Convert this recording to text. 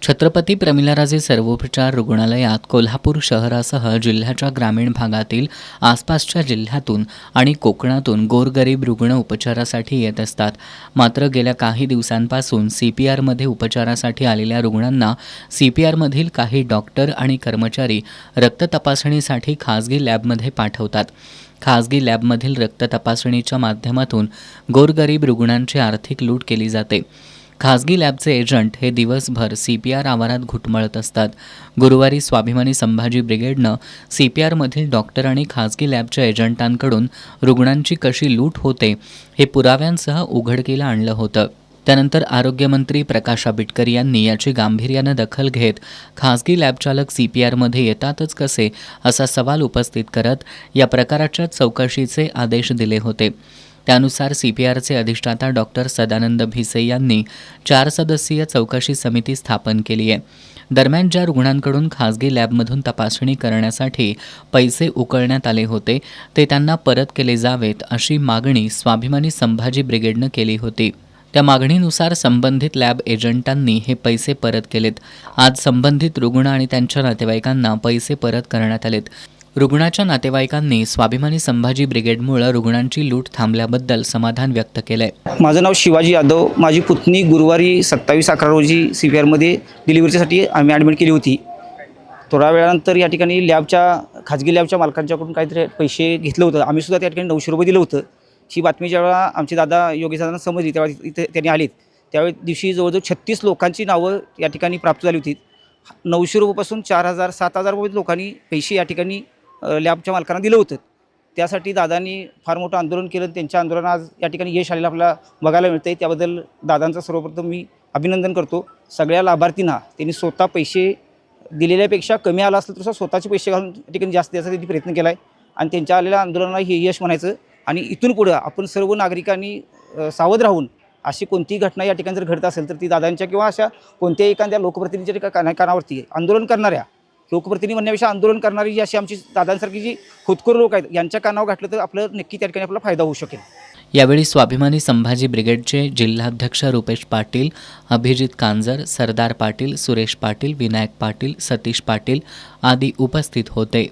छत्रपती प्रमिलाराजे सर्वोपचार रुग्णालयात कोल्हापूर शहरासह जिल्ह्याच्या ग्रामीण भागातील आसपासच्या जिल्ह्यातून आणि कोकणातून गोरगरीब रुग्ण उपचारासाठी येत असतात. मात्र गेल्या काही दिवसांपासून CPRमध्ये उपचारासाठी आलेल्या रुग्णांना CPRमधील काही डॉक्टर आणि कर्मचारी रक्त तपासणीसाठी खासगी लॅबमध्ये पाठवतात. खासगी लॅबमधील रक्त तपासणीच्या माध्यमातून गोरगरीब रुग्णांची आर्थिक लूट केली जाते. खासगी लॅबचे एजंट हे दिवसभर CPR आवारात घुटमळत असतात. गुरुवारी स्वाभिमानी संभाजी ब्रिगेडनं CPRमधील डॉक्टर आणि खासगी लॅबच्या एजंटांकडून रुग्णांची कशी लूट होते हे पुराव्यांसह उघडकीला आणलं होतं. त्यानंतर आरोग्यमंत्री प्रकाश आंबेडकर यांनी याची गांभीर्यानं दखल घेत खासगी लॅबचालक CPRमध्ये येतातच कसे असा सवाल उपस्थित करत या प्रकाराच्या चौकशीचे आदेश दिले होते. त्यानुसार CPRचे अधिष्ठाता डॉक्टर सदानंद भिसे यांनी 4 सदस्यीय चौकशी समिती स्थापन केली आहे. दरम्यान ज्या रुग्णांकडून खासगी लॅबमधून तपासणी करण्यासाठी पैसे उकळण्यात आले होते ते त्यांना परत केले जावेत अशी मागणी स्वाभिमानी संभाजी ब्रिगेडनं केली होती. त्या मागणीनुसार संबंधित लॅब एजंटांनी हे पैसे परत केलेत. आज संबंधित रुग्ण आणि त्यांच्या नातेवाईकांना पैसे परत करण्यात आलेत. रुग्णाच्या नातेवाईकांनी स्वाभिमानी संभाजी ब्रिगेडमुळे रुग्णांची लूट थांबल्याबद्दल समाधान व्यक्त केलंय. माझं नाव शिवाजी यादव. माझी पुतणी गुरुवारी 27/11 रोजी CPRमध्ये डिलिव्हरीसाठी आम्ही ॲडमिट केली होती. थोड्या वेळानंतर या ठिकाणी खाजगी लॅबच्या मालकांच्याकडून काहीतरी पैसे घेतलं होतं. आम्ही सुद्धा त्या ठिकाणी 900 रुपये दिलं होतं. ही बातमी ज्यावेळेला आमचे दादा योगेश दादांना समजली त्यावेळी इथे त्यांनी आलीत. त्यावेळी दिवशी जवळजवळ 36 लोकांची नावं या ठिकाणी प्राप्त झाली होती. 900 रुपयापासून 4,000 7,000 रुपये लोकांनी पैसे या ठिकाणी लॅबच्या मालकांना दिलं होतं. त्यासाठी दादांनी फार मोठं आंदोलन केलं. त्यांच्या आंदोलनात आज या ठिकाणी यश आलेलं आपल्याला बघायला मिळतं आहे. त्याबद्दल दादांचं सर्वप्रथम मी अभिनंदन करतो. सगळ्या लाभार्थींना त्यांनी स्वतः पैसे दिलेल्यापेक्षा कमी आला असलं तर स्वतःचे पैसे घालून या ठिकाणी जास्त द्यायचा त्यांनी प्रयत्न केला आहे आणि त्यांच्या आलेल्या आंदोलनाला हे यश म्हणायचं. आणि इथून पुढं आपण सर्व नागरिकांनी सावध राहून अशी कोणतीही घटना या ठिकाणी जर घडत असेल तर ती दादांच्या किंवा अशा कोणत्याही एखाद्या लोकप्रतिनिधीच्या कानावरती आंदोलन करणाऱ्या लोकप्रतिनिधी म्हणण्यापेक्षा आंदोलन करणारी जी अशी आमची दादांसारखी जी खुदखोर लोक आहेत यांच्या कानावर घातलं तर आपलं नक्की त्या ठिकाणी आपला फायदा होऊ शकेल. यावेळी स्वाभिमानी संभाजी ब्रिगेडचे जिल्हाध्यक्ष रुपेश पाटील, अभिजित कांजर, सरदार पाटील, सुरेश पाटील, विनायक पाटील, सतीश पाटील आदी उपस्थित होते.